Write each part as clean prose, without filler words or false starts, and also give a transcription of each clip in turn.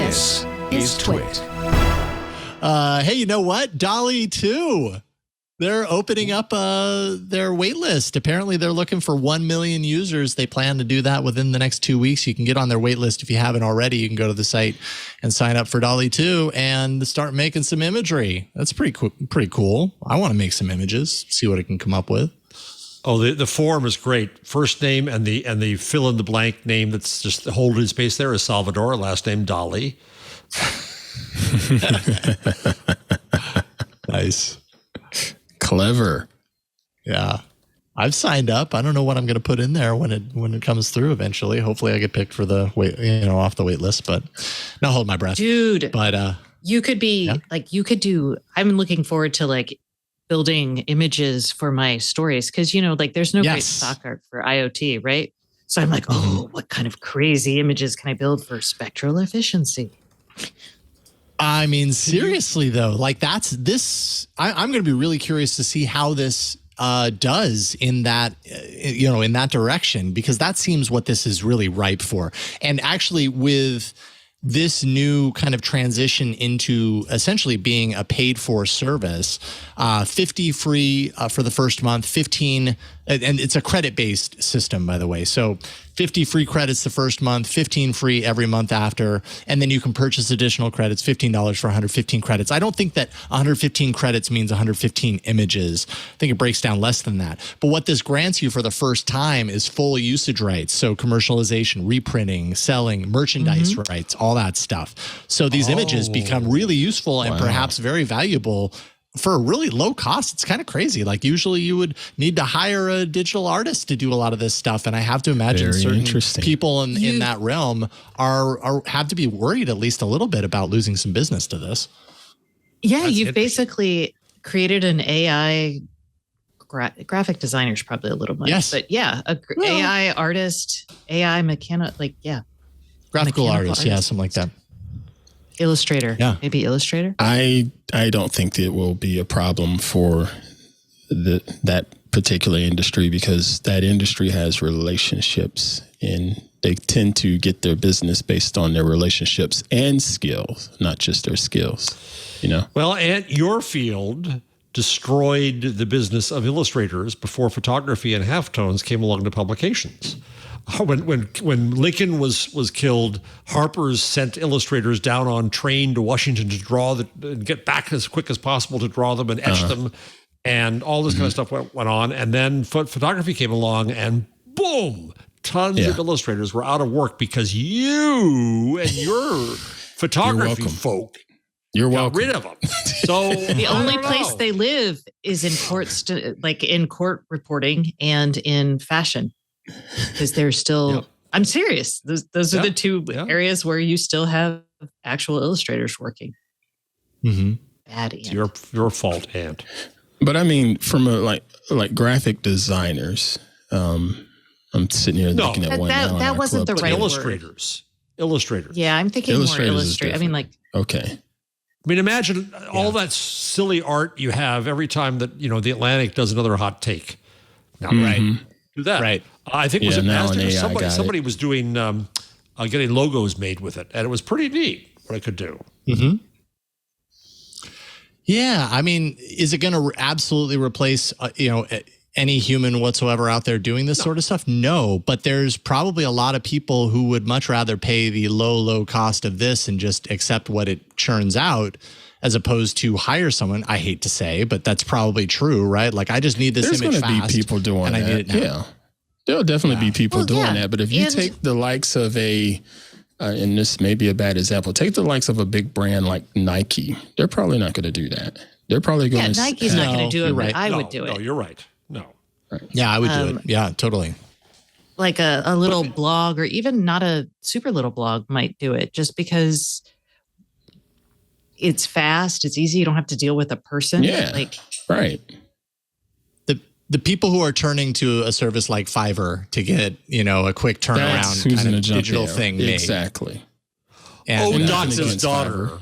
This is TWiT. Hey, you know what? DALL-E 2. They're opening up their wait list. Apparently, they're looking for 1 million users. They plan to do that within the next 2 weeks. You can get on their wait list if you haven't already. You can go to the site and sign up for DALL-E 2 and start making some imagery. That's pretty cool. I want to make some images, see what I can come up with. Oh, the form is great. First name and the fill in the blank name that's just holding space there is Salvador. Last name DALL-E. Nice. Clever. Yeah. I've signed up. I don't know what I'm going to put in there when it comes through eventually. Hopefully I get picked for the off the wait list, but not hold my breath. Dude. But you could be you could do, I'm looking forward to building images for my stories because there's no great stock art for IoT, right? So I'm what kind of crazy images can I build for spectral efficiency? I mean, seriously though, I'm going to be really curious to see how this does in that, in that direction, because that seems what this is really ripe for. And actually with this new kind of transition into essentially being a paid for service, 50 free for the first month, 15, and it's a credit based system, by the way. So 50 free credits the first month, 15 free every month after, and then you can purchase additional credits, $15 for 115 credits. I don't think that 115 credits means 115 images. I think it breaks down less than that. But what this grants you for the first time is full usage rights. So commercialization, reprinting, selling, merchandise rights, all that stuff. So these images become really useful and perhaps very valuable for a really low cost. It's kind of crazy. Usually you would need to hire a digital artist to do a lot of this stuff. And I have to imagine certain people in that realm have to be worried at least a little bit about losing some business to this. Yeah, you've basically created an AI graphic designer is probably a little much. Yes. But yeah, AI artist, AI graphical artist. Yeah, something like that. Illustrator. Yeah. Maybe Illustrator. I don't think that it will be a problem for that particular industry because that industry has relationships and they tend to get their business based on their relationships and skills, not just their skills, Well, and your field destroyed the business of illustrators before photography and halftones came along to publications. When Lincoln was killed, Harper's sent illustrators down on train to Washington to draw and get back as quick as possible to draw them and etch them, and all this kind of stuff went on. And then photography came along, and boom, tons of illustrators were out of work because you and your photography folk got rid of them. So the only place they live is in courts, in court reporting and in fashion. Because they're still, I'm serious. Those are the two areas where you still have actual illustrators working. Bad Ant. It's your fault, Ant. But I mean, from like graphic designers, I'm sitting here looking at one now. That wasn't the right illustrators. word. Illustrators. Yeah, I'm thinking more illustrator. I mean, okay. I mean, imagine all that silly art you have every time that the Atlantic does another hot take. Now, do that. Right. I think it was Nasdaq. Somebody was doing getting logos made with it, and it was pretty neat what I could do. Yeah, I mean, is it going to absolutely replace any human whatsoever out there doing this sort of stuff? No, but there's probably a lot of people who would much rather pay the low cost of this and just accept what it churns out, as opposed to hire someone. I hate to say, but that's probably true, right? I just need this image fast. There's going to be people doing that. I need it now. Yeah. There'll definitely be people doing that. But if you take the likes of and this may be a bad example, take the likes of a big brand like Nike. They're probably not going to do that. They're probably going to. Nike's not going to do it, but I would do it. No, you're right. No. Right. Yeah, I would do it. Yeah, totally. Like a little blog or even not a super little blog might do it just because it's fast. It's easy. You don't have to deal with a person. Yeah. Right. The people who are turning to a service like Fiverr to get, a quick turnaround kind of digital thing made. Exactly. And Dotson's daughter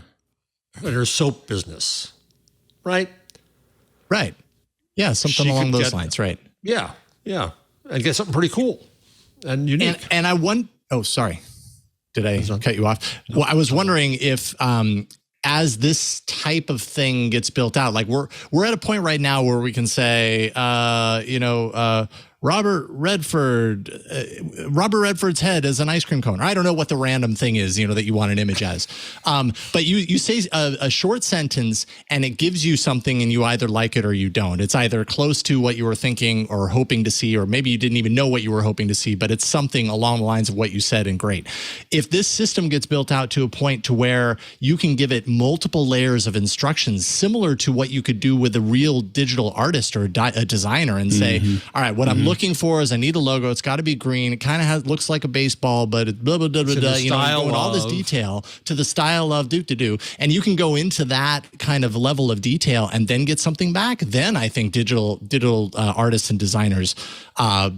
and her soap business, right? Right. Yeah, something along those lines, right? Yeah, and get something pretty cool and unique. And I want. Oh, sorry. Did I cut you off? Well, I was wondering if as this type of thing gets built out, like we're at a point right now where we can say, Robert Redford's head as an ice cream cone. I don't know what the random thing is, that you want an image as. But you say a short sentence and it gives you something and you either like it or you don't. It's either close to what you were thinking or hoping to see, or maybe you didn't even know what you were hoping to see, but it's something along the lines of what you said and great. If this system gets built out to a point to where you can give it multiple layers of instructions, similar to what you could do with a real digital artist or a designer and say, all right, what I'm looking for is I need a logo. It's got to be green. It kind of looks like a baseball, but it's blah, blah, blah, blah, blah, going all this detail to the style of do. And you can go into that kind of level of detail and then get something back. Then I think digital artists and designers, they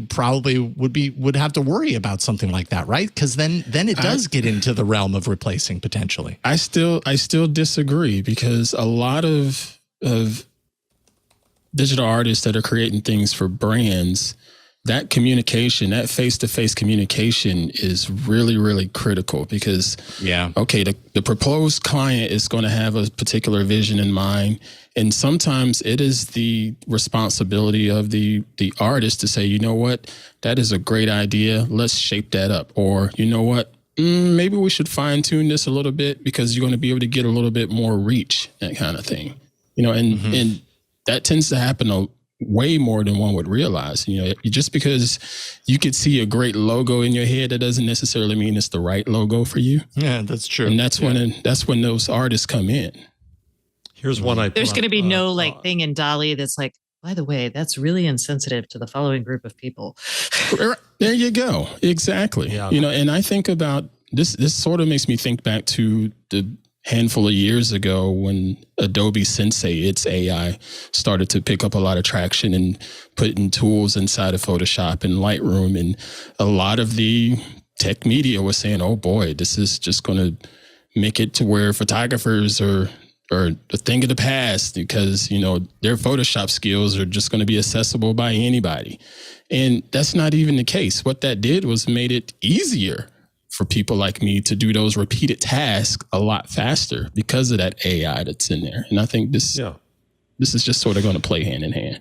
probably would have to worry about something like that, right? Because then it does get into the realm of replacing potentially. I still disagree, because a lot of digital artists that are creating things for brands, that communication, that face-to-face communication is really, really critical, because the proposed client is going to have a particular vision in mind. And sometimes it is the responsibility of the artist to say, you know what, that is a great idea. Let's shape that up. Or, you know what, maybe we should fine tune this a little bit, because you're going to be able to get a little bit more reach, that kind of thing. And that tends to happen way more than one would realize. Just because you could see a great logo in your head, that doesn't necessarily mean it's the right logo for you. Yeah, that's true. And that's when those artists come in. Here's one There's going to be no thing in DALL-E that's like, by the way, that's really insensitive to the following group of people. There you go. Exactly. Yeah. And I think about this sort of makes me think back to the handful of years ago when Adobe Sensei, its AI, started to pick up a lot of traction and putting tools inside of Photoshop and Lightroom. And a lot of the tech media was saying, oh boy, this is just going to make it to where photographers are a thing of the past, because, their Photoshop skills are just going to be accessible by anybody. And that's not even the case. What that did was made it easier for people like me to do those repeated tasks a lot faster because of that AI that's in there. And I think this is just sort of going to play hand in hand.